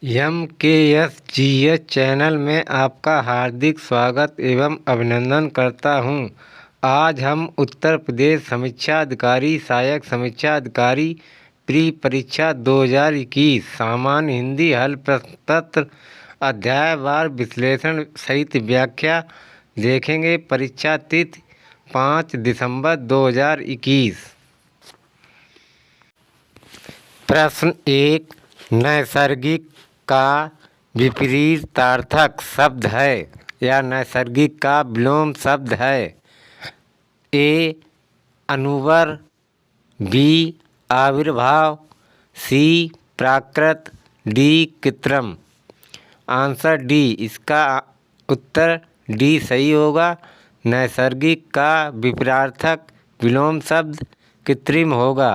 MKSGH channel में आपका हार्दिक स्वागत एवं अभिनंदन करता हूं। आज हम उत्तर प्रदेश समीक्षा अधिकारी सहायक समीक्षा अधिकारी प्री परीक्षा 2021 सामान्य हिंदी हल प्रश्न पत्र अध्यायवार विश्लेषण सहित व्याख्या देखेंगे। परीक्षा तिथि 5 दिसंबर 2021। प्रश्न 1। नैसर्गिक का विपरीतार्थक शब्द है या नैसर्गिक का विलोम शब्द है? ए अनुवर, बी आविर्भाव, सी प्राकृत, डी कृत्रिम। आंसर डी, इसका उत्तर डी सही होगा। नैसर्गिक का विपरीतार्थक विलोम शब्द कृत्रिम होगा।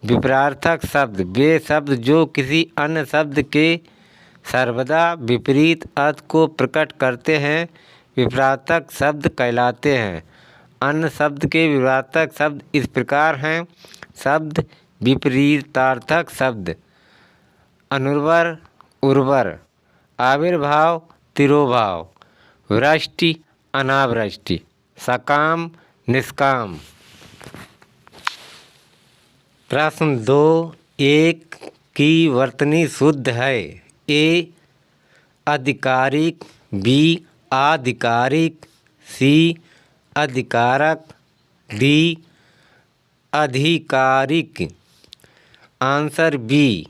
विपरीतार्थक शब्द वे शब्द जो किसी अन्य शब्द के सर्वदा विपरीत अर्थ को प्रकट करते हैं विपरीतार्थक शब्द कहलाते हैं। अन्य शब्द के विपरीतार्थक शब्द इस प्रकार हैं। शब्द विपरीतार्थक शब्द: अनुर्वर, उर्वर, आविर्भाव, तिरोभाव, वृष्टि, अनावृष्टि, सकाम, निष्काम। प्रश्न 2। एक की वर्तनी शुद्ध है। ए आधिकारिक, बी आधिकारिक, सी अधिकारक, डी आधिकारिक। आंसर बी,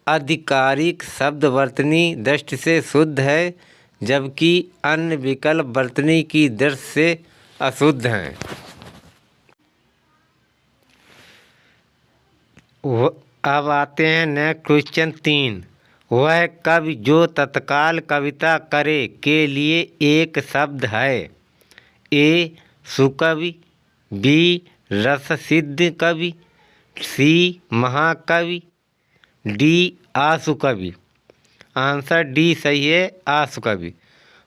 आधिकारिक शब्द वर्तनी दृष्टि से शुद्ध है जबकि अन्य विकल्प वर्तनी की दृष्टि से अशुद्ध हैं। अब आते हैं नेक्स्ट क्वेश्चन 3। वह कवि जो तत्काल कविता करे के लिए एक शब्द है। ए सुकवि, बी रससिद्ध कवि, सी महाकवि, डी आशुकवि। आंसर डी सही है, आशुकवि।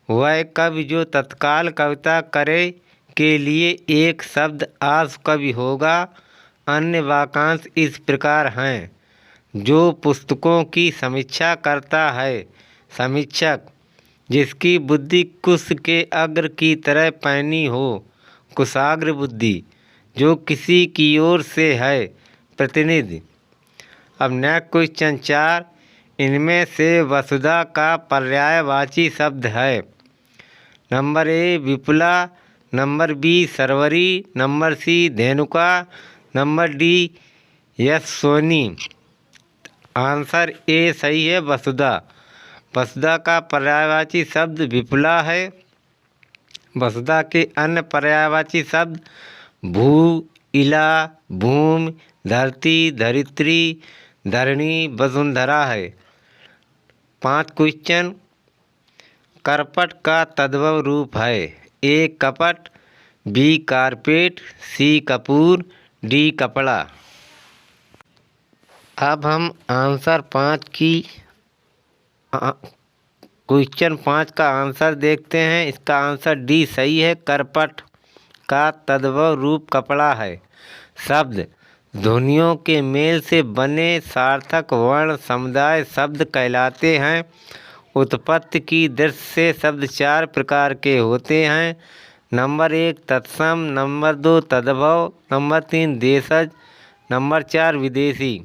वह कवि जो तत्काल कविता करे के लिए एक शब्द आशुकवि होगा। अन्य वाक्यांश इस प्रकार हैं। जो पुस्तकों की समीक्षा करता है। समीक्षक जिसकी बुद्धि कुश के अग्र की तरह पैनी हो, कुशाग्र बुद्धि। जो किसी की ओर से है, प्रतिनिधि। अब नेक्स्ट क्वेश्चन 4। इनमें से वसुधा का पर्यायवाची शब्द है। नंबर ए विपुला, नंबर बी सरवरी, नंबर सी धेनुका, नंबर डी यशस्विनी। आंसर ए सही है, वसुधा। वसुधा का पर्यायवाची शब्द विपुला है। वसुधा के अन्य पर्यायवाची शब्द भू, इला, भूमि, धरती, धरित्री, धरणी, वसुंधरा है। 5 क्वेश्चन। करपट का तद्भव रूप है। ए कपट, बी कारपेट, सी कपूर, डी कपड़ा। अब हम आंसर 5 की क्वेश्चन 5 का आंसर देखते हैं। इसका आंसर डी सही है। करपट का तद्भव रूप कपड़ा है। शब्द ध्वनियों के मेल से बने सार्थक वर्ण समुदाय शब्द कहलाते हैं। उत्पत्ति की दृष्टि से शब्द 4 प्रकार के होते हैं। नंबर 1 तत्सम, नंबर 2 तद्भव, नंबर 3 देशज, नंबर 4 विदेशी।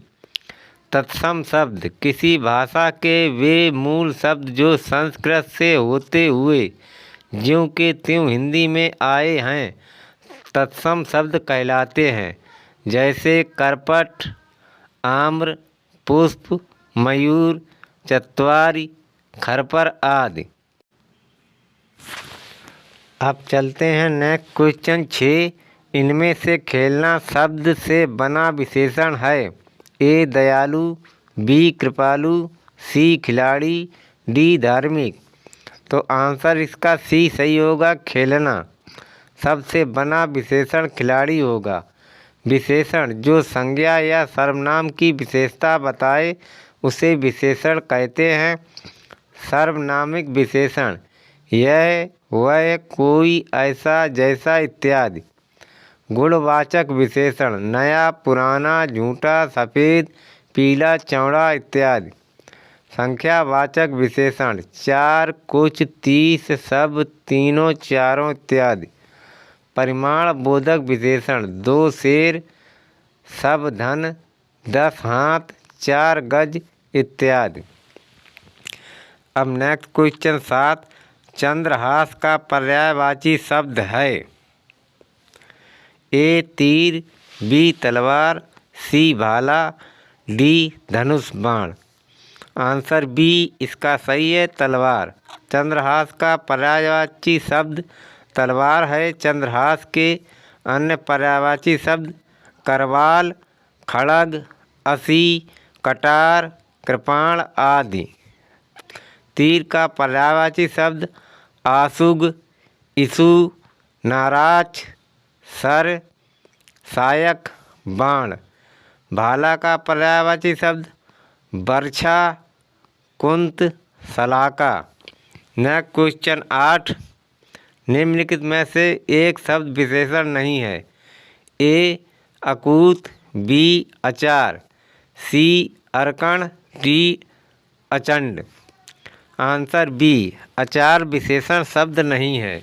तत्सम शब्द किसी भाषा के वे मूल शब्द जो संस्कृत से होते हुए ज्यों के त्यों हिंदी में आए हैं तत्सम शब्द कहलाते हैं। जैसे करपट, आम्र, पुष्प, मयूर, चत्वारी, खरपर आदि। अब चलते हैं नेक्स्ट क्वेश्चन 6। इनमें से खेलना शब्द से बना विशेषण है। ए दयालु, बी कृपालु, सी खिलाड़ी, डी धार्मिक। तो आंसर इसका सी सही होगा, खेलना। शब्द से बना विशेषण खिलाड़ी होगा। विशेषण जो संज्ञा या सर्वनाम की विशेषता बताए उसे विशेषण कहते हैं। सर्वनामिक विशेषण यह, वह, कोई, ऐसा, जैसा इत्यादि। गुणवाचक विशेषण नया, पुराना, झूठा, सफ़ेद, पीला, चौड़ा इत्यादि। संख्यावाचक विशेषण 4, कुछ, 30, सब, तीनों, चारों इत्यादि। परिमाण बोधक विशेषण 2 शेर, सब, धन, 10 हाथ, 4 गज इत्यादि। अब नेक्स्ट क्वेश्चन 7, चंद्रहास का पर्यायवाची शब्द है। ए तीर, बी तलवार, सी भाला, डी धनुष बाण। आंसर बी इसका सही है, तलवार। चंद्रहास का पर्यायवाची शब्द तलवार है। चंद्रहास के अन्य पर्यायवाची शब्द करवाल, खड़ग, असी, कटार, कृपाण आदि। तीर का पर्यायवाची शब्द आशुग, इशु, नाराज, सर, सायक, बाण। भाला का पर्यायवाची शब्द बर्छा, कुंत, सलाका। नेक्स्ट क्वेश्चन 8, निम्नलिखित में से एक शब्द विशेषण नहीं है। ए अकूत, बी अचार, सी अरकण, डी अचंड। आंसर बी अचार विशेषण शब्द नहीं है,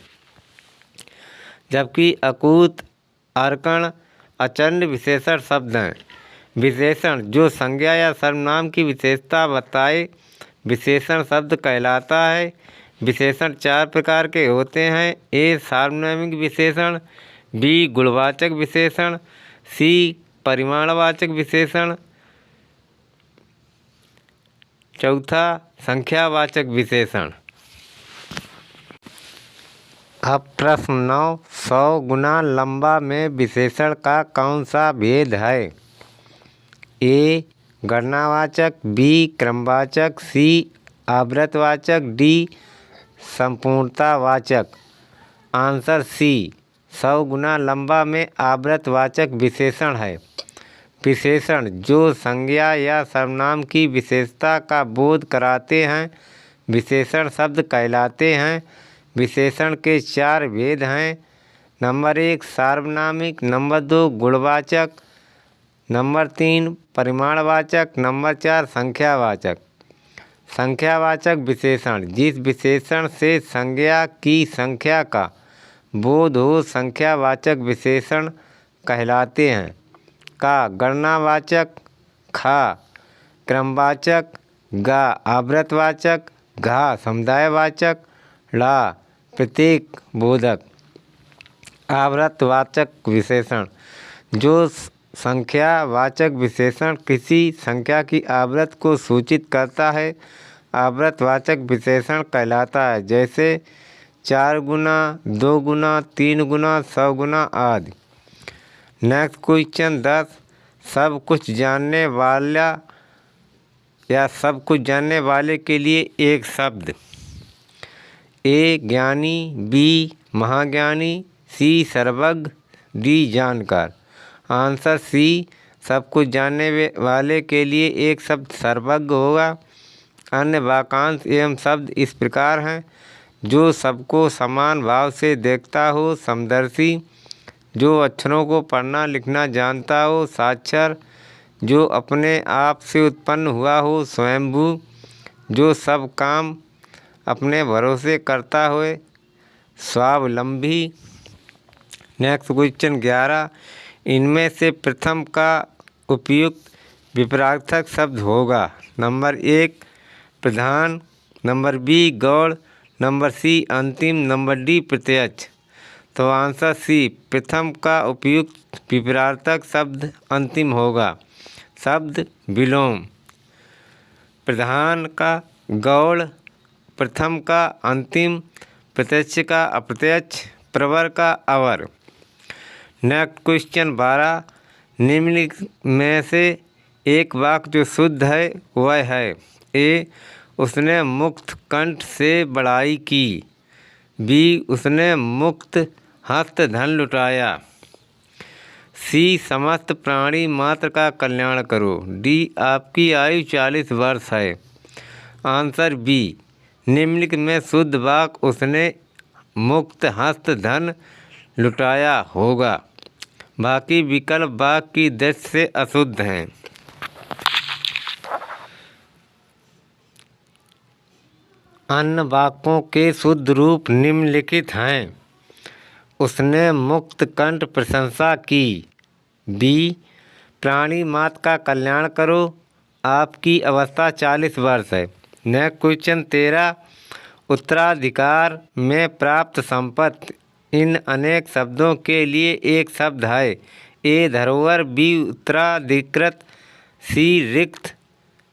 जबकि अकूत, अरकण, अचंड विशेषण शब्द हैं। विशेषण जो संज्ञा या सर्वनाम की विशेषता बताए विशेषण शब्द कहलाता है। विशेषण 4 प्रकार के होते हैं। ए सार्वनामिक विशेषण, बी गुणवाचक विशेषण, सी परिमाणवाचक विशेषण, चौथा संख्यावाचक विशेषण। अब प्रश्न 9, 100 गुना लंबा में विशेषण का कौन सा भेद है। ए गणनावाचक, बी क्रमवाचक, सी आवृतवाचक, डी संपूर्णतावाचक। आंसर सी 100 गुना लंबा में आवृतवाचक विशेषण है। विशेषण जो संज्ञा या सर्वनाम की विशेषता का बोध कराते हैं विशेषण शब्द कहलाते हैं। विशेषण के 4 भेद हैं। नंबर 1 सार्वनामिक, नंबर 2 गुणवाचक, नंबर 3 परिमाणवाचक, नंबर 4 संख्यावाचक। संख्यावाचक विशेषण जिस विशेषण से संज्ञा की संख्या का बोध हो संख्यावाचक विशेषण कहलाते हैं। का गणनावाचक, खा क्रमवाचक, गा आवृतवाचक, घा समुदायवाचक, ला प्रतीक बोधक। आवृतवाचक विशेषण जो संख्यावाचक विशेषण किसी संख्या की आवृत्ति को सूचित करता है आवृतवाचक विशेषण कहलाता है, जैसे 4 गुना, 2 गुना, 3 गुना, 100 गुना आदि। नेक्स्ट क्वेश्चन 10, सब कुछ जानने वाला या सब कुछ जानने वाले के लिए एक शब्द। ए ज्ञानी, बी महाज्ञानी, सी सर्वज्ञ, डी जानकार। आंसर सी सब कुछ जानने वाले के लिए एक शब्द सर्वज्ञ होगा। अन्य वाक्यांश एवं शब्द इस प्रकार हैं। जो सबको समान भाव से देखता हो समदर्शी, जो अक्षरों को पढ़ना लिखना जानता हो साक्षर, जो अपने आप से उत्पन्न हुआ हो स्वयंभू, जो सब काम अपने भरोसे करता हो स्वावलंबी। नेक्स्ट क्वेश्चन 11, इनमें से प्रथम का उपयुक्त विपरार्थक शब्द होगा। नंबर 1 प्रधान, नंबर बी गौड़, नंबर सी अंतिम, नंबर डी प्रत्यक्ष। तो आंसर सी प्रथम का उपयुक्त विपरार्थक शब्द अंतिम होगा। शब्द विलोम, प्रधान का गौड़, प्रथम का अंतिम, प्रत्यक्ष का अप्रत्यक्ष, प्रवर का अवर। नेक्स्ट क्वेश्चन 12, निम्नलिखित में से एक वाक्य जो शुद्ध है वह है। ए उसने मुक्त कंठ से बड़ाई की, बी उसने मुक्त हस्त धन लुटाया, सी समस्त प्राणी मात्र का कल्याण करो, डी आपकी आयु 40 वर्ष है। आंसर बी निम्नलिखित में शुद्ध वाक्य उसने मुक्त हस्त धन लुटाया होगा। बाकी विकल्प वाक्य की दृष्टि से अशुद्ध हैं। अन्य वाक्यों के शुद्ध रूप निम्नलिखित हैं। उसने मुक्त कंठ प्रशंसा की। बी, प्राणी मात्र का कल्याण करो, आपकी अवस्था 40 वर्ष है। नेक्स्ट क्वेश्चन 13, उत्तराधिकार में प्राप्त संपत्ति। इन अनेक शब्दों के लिए एक शब्द है। ए, धरोहर, बी, उत्तराधिकृत, सी, रिक्त,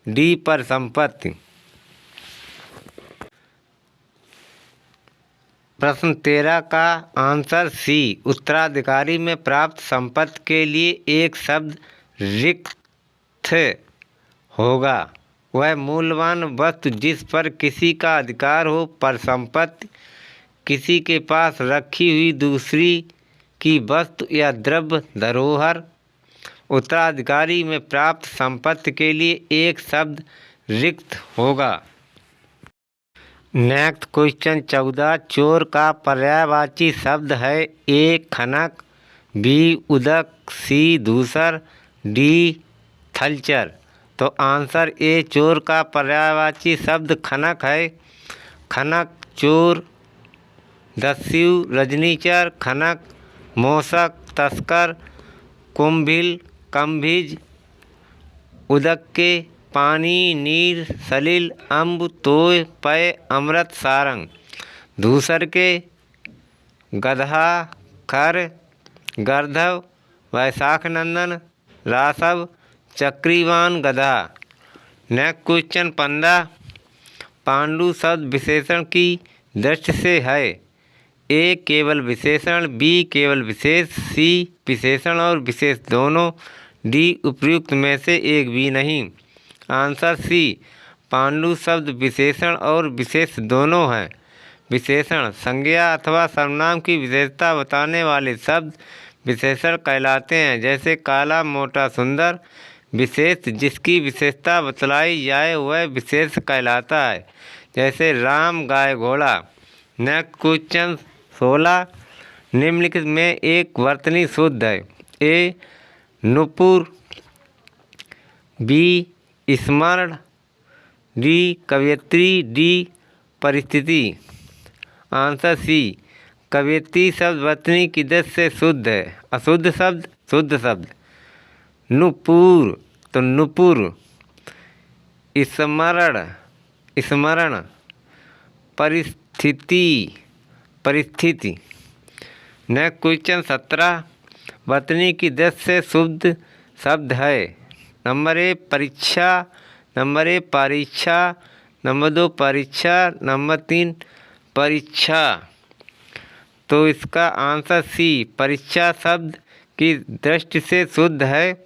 डी, पर संपत्ति। प्रश्न 13 का आंसर सी, उत्तराधिकारी में प्राप्त संपत्ति के लिए एक शब्द रिक्त होगा। वह मूल्यवान वस्तु जिस पर किसी का अधिकार हो। पर संपत्ति, किसी के पास रखी हुई दूसरी की वस्तु या द्रव्य। धरोहर, उत्तराधिकारी में प्राप्त संपत्ति के लिए एक शब्द रिक्त होगा। नेक्स्ट क्वेश्चन 14, चोर का पर्यायवाची शब्द है। ए, खनक, बी, उदक, सी, दूसर, डी, थलचर। तो आंसर ए, चोर का पर्यायवाची शब्द खनक है। खनक, चोर, दस्यु, रजनीचर, खनक, मोषक, तस्कर, कुंभिल, कम्भिज, उदक के, पानी, नीर, सलिल, अम्ब, तोय, पय, अमृत, सारंग। दूसर के, गधा, खर, गर्धव, वैशाख नंदन, रासव, चक्रीवान, गधा। नेक्स्ट क्वेश्चन 15, पांडु शब्द विशेषण की दृष्टि से है। ए, केवल विशेषण, बी, केवल विशेष, सी, विशेषण और विशेष दोनों, डी, उपर्युक्त में से एक भी नहीं। आंसर सी, पांडु शब्द विशेषण और विशेष दोनों हैं। विशेषण, संज्ञा अथवा सर्वनाम की विशेषता बताने वाले शब्द विशेषण कहलाते हैं। जैसे काला, मोटा, सुंदर। विशेष, जिसकी विशेषता बतलाई जाए वह विशेष कहलाता है। जैसे राम, गाय, घोड़ा। नेक्स्ट क्वेश्चन 16, निम्नलिखित में एक वर्तनी शुद्ध है। ए, नुपुर, बी, स्मरण, डी, कवयित्री, डी, परिस्थिति। आंसर सी, कवयित्री शब्द वर्तनी की दृष्टि से शुद्ध है। अशुद्ध शब्द, शुद्ध शब्द। नुपुर, तो नुपुर, स्मरण, स्मरण, परिस्थिति, परिस्थिति। नेक्स्ट क्वेश्चन 17, वर्तनी की दृष्टि से शुद्ध शब्द है। नंबर 1 परीक्षा, नंबर 1 परीक्षा, नंबर 2 परीक्षा, नंबर 3 परीक्षा। तो इसका आंसर सी, परीक्षा शब्द की दृष्टि से शुद्ध है।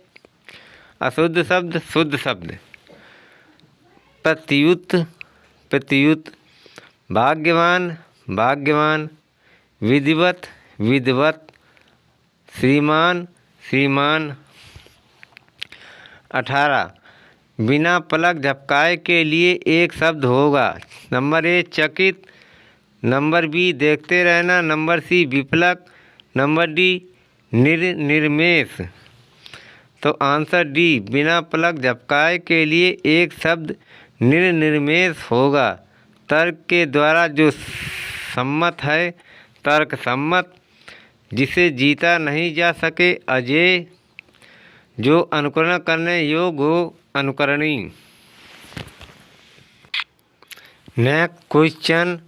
अशुद्ध शब्द, शुद्ध शब्द। प्रत्युत, प्रत्युत, भाग्यवान, भाग्यवान, विधिवत, विधिवत, श्रीमान, श्रीमान। 18, बिना पलक झपकाए के लिए एक शब्द होगा। नंबर 1 चकित, नंबर बी देखते रहना, नंबर सी विपलक, नंबर डी निर्मेष। तो आंसर डी, बिना पलक झपकाए के लिए एक शब्द निर्मेष होगा। तर्क के द्वारा जो सम्मत है, तर्क सम्मत, जिसे जीता नहीं जा सके, अजेय, जो अनुकरण करने योग्य हो, अनुकरणीय। नेक्स्ट क्वेश्चन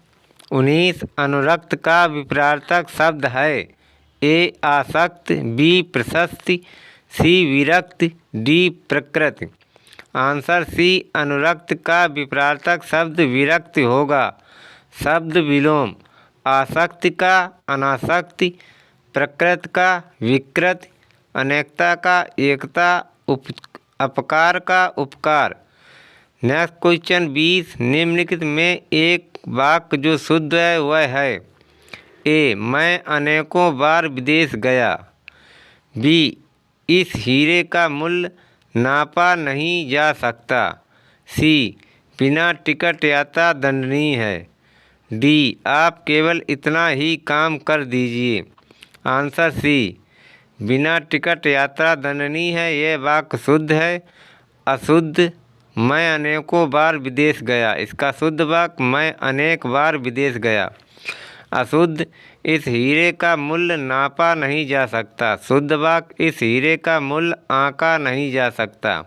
19, अनुरक्त का विपरीतार्थक शब्द है। ए, आसक्त, बी, प्रशस्ति, सी, विरक्त, डी, प्रकृति। आंसर सी, अनुरक्त का विपरीतार्थक शब्द विरक्त होगा। शब्द विलोम, आसक्ति का अनासक्ति, प्रकृति का विकृति, अनेकता का एकता, अपकार का उपकार। नेक्स्ट क्वेश्चन 20, निम्नलिखित में एक वाक्य जो शुद्ध है वह है। ए, मैं अनेकों बार विदेश गया। बी, इस हीरे का मूल्य नापा नहीं जा सकता। सी, बिना टिकट यात्रा दंडनीय है। डी, आप केवल इतना ही काम कर दीजिए। आंसर सी, बिना टिकट यात्रा दंडनीय है। यह वाक्य शुद्ध है। अशुद्ध मैं अनेकों बार विदेश गया। इसका शुद्ध वाक्य मैं अनेक बार विदेश गया। अशुद्ध, इस हीरे का मूल्य नापा नहीं जा सकता। शुद्ध वाक्य इस हीरे का मूल्य आंका नहीं जा सकता।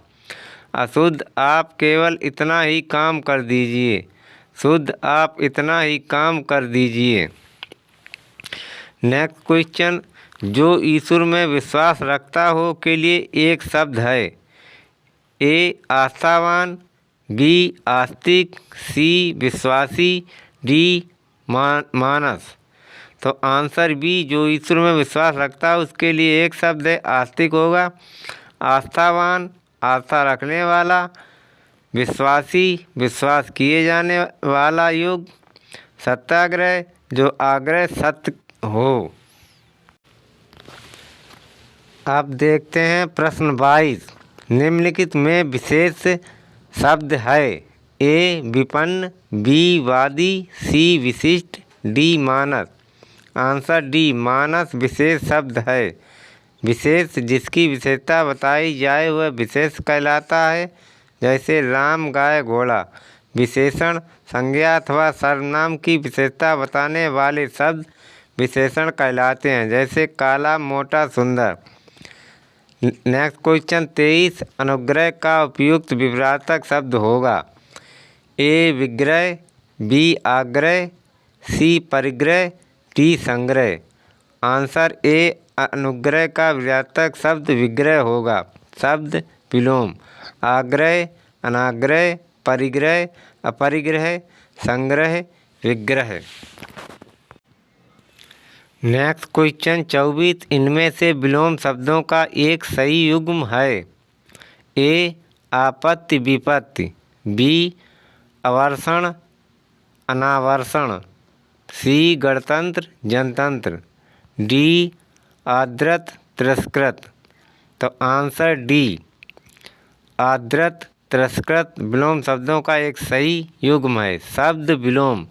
अशुद्ध, आप केवल इतना ही काम कर दीजिए। शुद्ध, आप इतना ही काम कर दीजिए। नेक्स्ट क्वेश्चन, जो ईश्वर में विश्वास रखता हो के लिए एक शब्द है। ए आस्थावान, बी आस्तिक, सी विश्वासी, डी मानस। तो आंसर बी, जो ईश्वर में विश्वास रखता है उसके लिए एक शब्द है, आस्तिक होगा। आस्थावान, आस्था रखने वाला। विश्वासी, विश्वास किए जाने वाला युग। सत्याग्रह, जो आग्रह सत्य हो। अब देखते हैं प्रश्न 22। निम्नलिखित में विशेष शब्द है। ए विपन्न, बी वादी, सी विशिष्ट, डी मानस। आंसर डी, मानस विशेष शब्द है। विशेष, जिसकी विशेषता बताई जाए वह विशेष कहलाता है। जैसे राम, गाय, घोड़ा। विशेषण, संज्ञा अथवा सर्वनाम की विशेषता बताने वाले शब्द विशेषण कहलाते हैं। जैसे काला, मोटा, सुंदर। Next question 23। अनुग्रह का उपयुक्त विवरार्थक शब्द होगा। ए विग्रह, बी आग्रह, सी परिग्रह, डी संग्रह। आंसर ए, अनुग्रह का विवरार्थक शब्द विग्रह होगा। शब्द विलोम। आग्रह, अनाग्रह, परिग्रह, अपरिग्रह, संग्रह, विग्रह। Next question 24। इनमें से विलोम शब्दों का एक सही युग्म है। ए आपत्ति विपत्ति, बी अवर्षण अनावर्षण, सी गणतंत्र जनतंत्र, डी आदृत तिरस्कृत। तो आंसर डी, आदृत तिरस्कृत विलोम शब्दों का एक सही युग्म है। शब्द विलोम।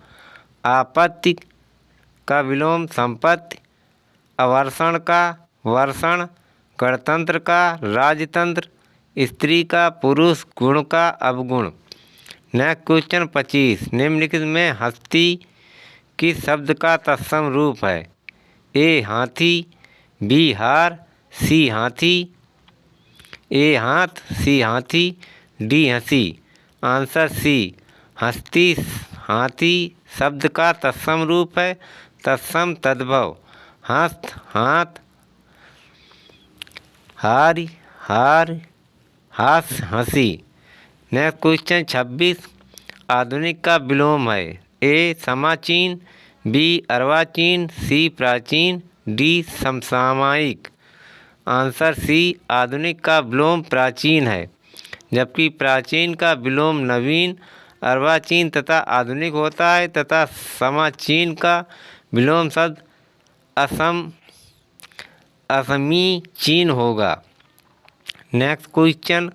आपत्ति का विलोम संपत्ति, अवर्षण का वर्षण, गणतंत्र का राजतंत्र, स्त्री का पुरुष, गुण का अवगुण। Next question 25। निम्नलिखित में हस्ती किस शब्द का तत्सम रूप है। ए हाथी, बी हार, सी हाथी। ए हाथ, सी हाथी, डी हंसी। आंसर सी, हस्ती हाथी शब्द का तत्सम रूप है। तत्सम तद्भव। हस्त हाथ, हार हार, हास हंसी। Next question 26। आधुनिक का विलोम है। ए समाचीन, बी अर्वाचीन, सी प्राचीन, डी समसामयिक। आंसर सी, आधुनिक का विलोम प्राचीन है, जबकि प्राचीन का विलोम नवीन, अर्वाचीन तथा आधुनिक होता है तथा समाचीन का विलोम शब्द असमीचीन होगा। नेक्स्ट क्वेश्चन,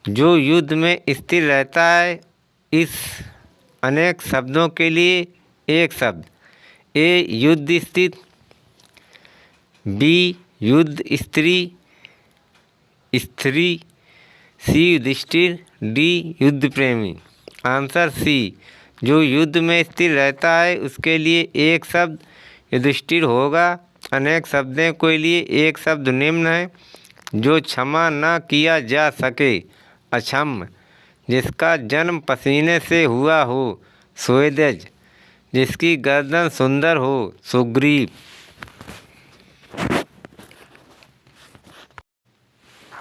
जो युद्ध में स्थिर रहता है इस अनेक शब्दों के लिए एक शब्द। ए युद्ध स्थित, बी युद्ध स्त्री स्त्री, सी युधिष्ठिर, डी युद्ध प्रेमी। आंसर सी, जो युद्ध में स्थिर रहता है उसके लिए एक शब्द युधिष्ठिर होगा। अनेक शब्दों के लिए एक शब्द निम्न है। जो क्षमा न किया जा सके, अक्षम। जिसका जन्म पसीने से हुआ हो, स्वेदज। जिसकी गर्दन सुंदर हो, सुग्रीव।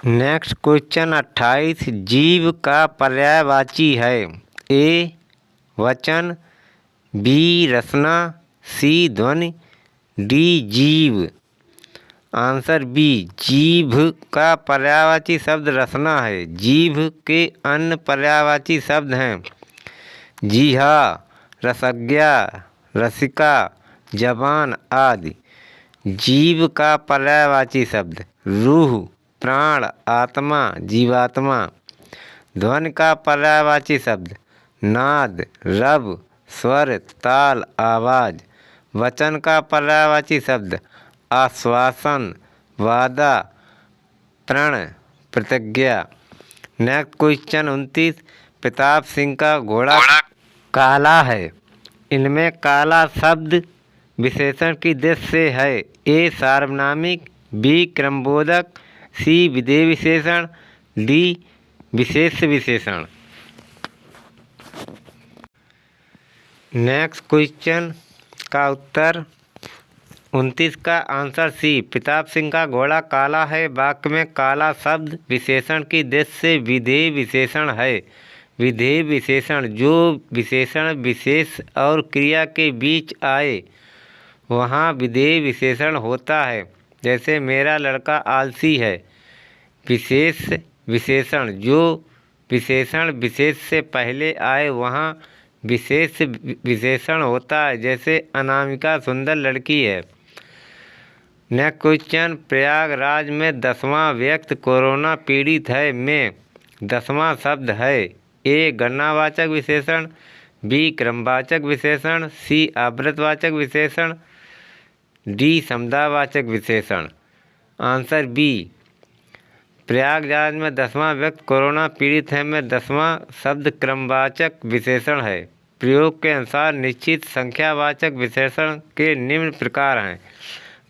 Next question 28। जीव का पर्यायवाची है। ए वचन, बी रसना, सी ध्वनि, डी जीव। आंसर बी, जीभ का पर्यायवाची शब्द रसना है। जीभ के अन्य पर्यायवाची शब्द हैं जीहा, रसज्ञा, रसिका, जबान आदि। जीव का पर्यायवाची शब्द रूह, प्राण, आत्मा, जीवात्मा। ध्वनि का पर्यायवाची शब्द नाद, रव, स्वर, ताल, आवाज। वचन का पर्यायवाची शब्द आश्वासन, वादा, प्रण, प्रतिज्ञा। नेक्स्ट क्वेश्चन 29, प्रताप सिंह का घोड़ा काला है। इनमें काला शब्द विशेषण की दृष्टि से है। ए सार्वनामिक, बी क्रमबोधक, सी विधेय विशेषण, डी विशेष विशेषण। नेक्स्ट क्वेश्चन का उत्तर 29 का आंसर सी, प्रताप सिंह का घोड़ा काला है वाक्य में काला शब्द विशेषण की दृष्टि से विधेय विशेषण है। विधेय विशेषण जो विशेषण विशेष और क्रिया के बीच आए वहाँ विधेय विशेषण होता है। जैसे मेरा लड़का आलसी है। विशेष विशेषण जो विशेषण विशेष से पहले आए वहाँ विशेष विशेषण होता है। जैसे अनामिका सुंदर लड़की है। नेक्स्ट क्वेश्चन, प्रयागराज में 10वां व्यक्ति कोरोना पीड़ित है में 10वां शब्द है। ए गणनावाचक विशेषण, बी क्रमवाचक विशेषण, सी आवृतवाचक विशेषण, डी समुदायवाचक विशेषण। आंसर बी, प्रयागराज में 10वां व्यक्ति कोरोना पीड़ित है में 10वां शब्द क्रमवाचक विशेषण है। प्रयोग के अनुसार निश्चित संख्यावाचक विशेषण के निम्न प्रकार हैं।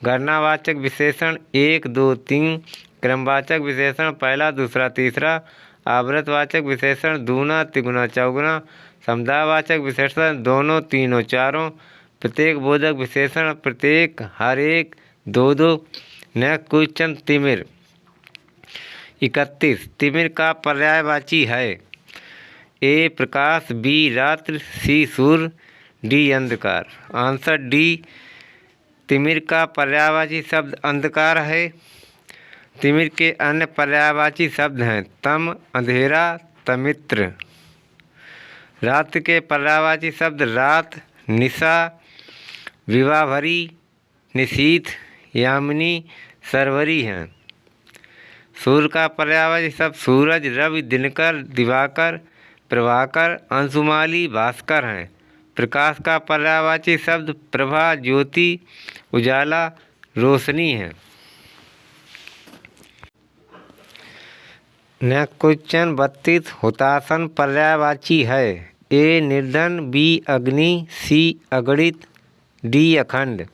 गणनावाचक विशेषण 1, 2, 3, क्रमवाचक विशेषण पहला, दूसरा, तीसरा, आवृतवाचक विशेषण दूना, तिगुना, चौगुना, समुदायवाचक विशेषण दोनों, तीनों, चारों, प्रत्येक बोधक विशेषण प्रत्येक, हर एक, दो दो। नेक्स्ट क्वेश्चन, तिमिर 31, तिमिर का पर्यायवाची है। ए प्रकाश, बी रात्रि, सी सूर्य, डी अंधकार। आंसर डी, तिमिर का पर्यायवाची शब्द अंधकार है। तिमिर के अन्य पर्यायवाची शब्द हैं तम, अंधेरा, तमित्र। रात्रि के पर्यायवाची शब्द रात, निशा, विवाहभरी, निशीथ, यामिनी, सरवरी हैं। सूर्य का पर्यायवाची शब्द सूरज, रवि, दिनकर, दिवाकर, प्रभाकर, अंशुमाली, भास्कर हैं। प्रकाश का पर्यायवाची शब्द प्रभा, ज्योति, उजाला, रोशनी है। नेक्स्ट क्वेश्चन 32, हुतासन पर्यायवाची है। ए निर्धन, बी अग्नि, सी अगणित, डी अखंड।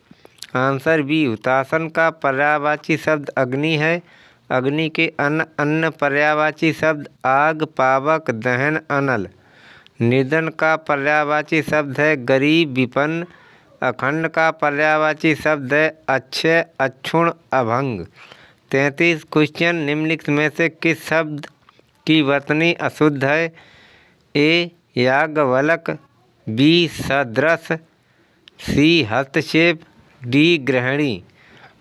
आंसर बी, हुतासन का पर्यायवाची शब्द अग्नि है। अग्नि के अन्य पर्यायवाची शब्द आग, पावक, दहन, अनल। निर्धन का पर्यायवाची शब्द है गरीब, विपन्न। अखंड का पर्यायवाची शब्द है अक्षय, अक्षुण, अभंग। 33 क्वेश्चन, निम्नलिखित में से किस शब्द की वर्तनी अशुद्ध है। ए याज्ञवल्क, बी सदृश, सी हस्तक्षेप, डी गृहिणी।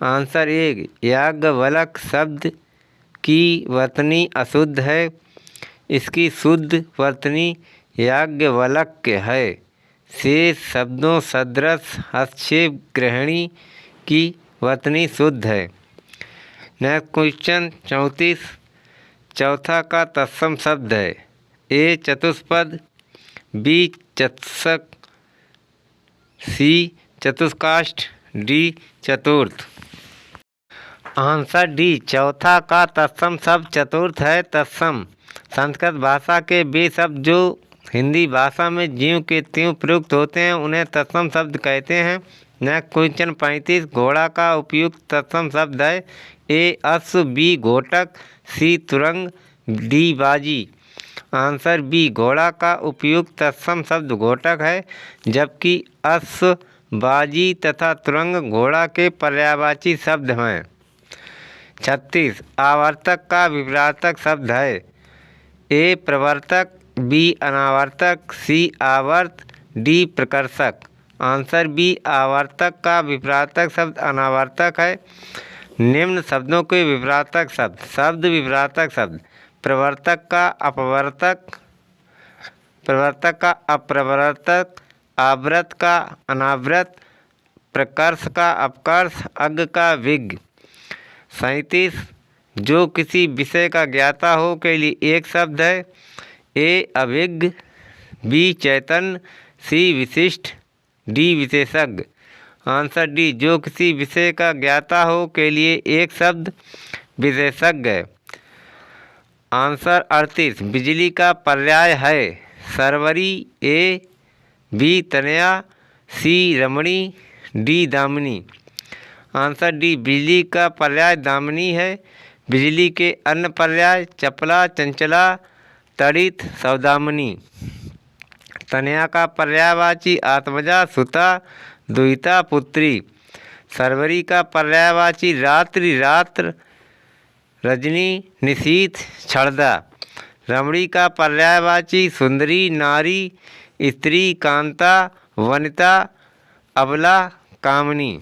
आंसर ए, याज्ञवल्क शब्द की वर्तनी अशुद्ध है। इसकी शुद्ध वर्तनी याज्ञवल्क्य है। शेष शब्दों सदृश, हस्तक्षेप, गृहिणी की वर्तनी शुद्ध है। नेक्स्ट क्वेश्चन 34, चौथा का तत्सम शब्द है। ए चतुष्पद, बी चतुष्क, सी चतुष्काष्ठ, डी चतुर्थ। आंसर डी, चौथा का तत्सम शब्द चतुर्थ है। तत्सम संस्कृत भाषा के वे शब्द जो हिंदी भाषा में ज्यों के त्यों प्रयुक्त होते हैं उन्हें तत्सम शब्द कहते हैं। नेक्स्ट क्वेश्चन 35, घोड़ा का उपयुक्त तत्सम शब्द है। ए अश्व, बी घोटक, सी तुरंग, डी बाजी। आंसर बी, घोड़ा का उपयुक्त तत्सम शब्द घोटक है, जबकि अश्व, बाजी तथा तुरंग घोड़ा के पर्यायवाची शब्द हैं। 36, आवर्तक का विपरीतक शब्द है। ए प्रवर्तक, बी अनावर्तक, सी आवर्त, डी प्रकर्षक। आंसर बी, आवर्तक का विपरीतक शब्द अनावर्तक है। निम्न शब्दों के विपरीतक शब्द। शब्द विपरीतक शब्द प्रवर्तक का अपवर्तक, प्रवर्तक का अप्रवर्तक, आवृत का अनावृत, प्रकर्ष का अपकर्ष, अज्ञ का विज्ञ। 37, जो किसी विषय का ज्ञाता हो के लिए एक शब्द है। ए अभिज्ञ, बी चैतन्य, सी विशिष्ट, डी विशेषज्ञ। आंसर डी, जो किसी विषय का ज्ञाता हो के लिए एक शब्द विशेषज्ञ है। आंसर 38 बिजली का पर्याय है सरवरी, ए, बी तनया, सी रमणी, डी दामिनी। आंसर डी बिजली का पर्याय दामिनी है। बिजली के अन्य पर्याय चपला, चंचला, तड़ित, सौदामिनी। तनया का पर्यायवाची आत्मजा, सुता, दुहिता, पुत्री। सरवरी का पर्यायवाची रात्रि, रात्र, रजनी, निशीथ, क्षणदा। रमणी का पर्यायवाची सुंदरी, नारी, स्त्री, कांता, वनिता, अबला, कामनी।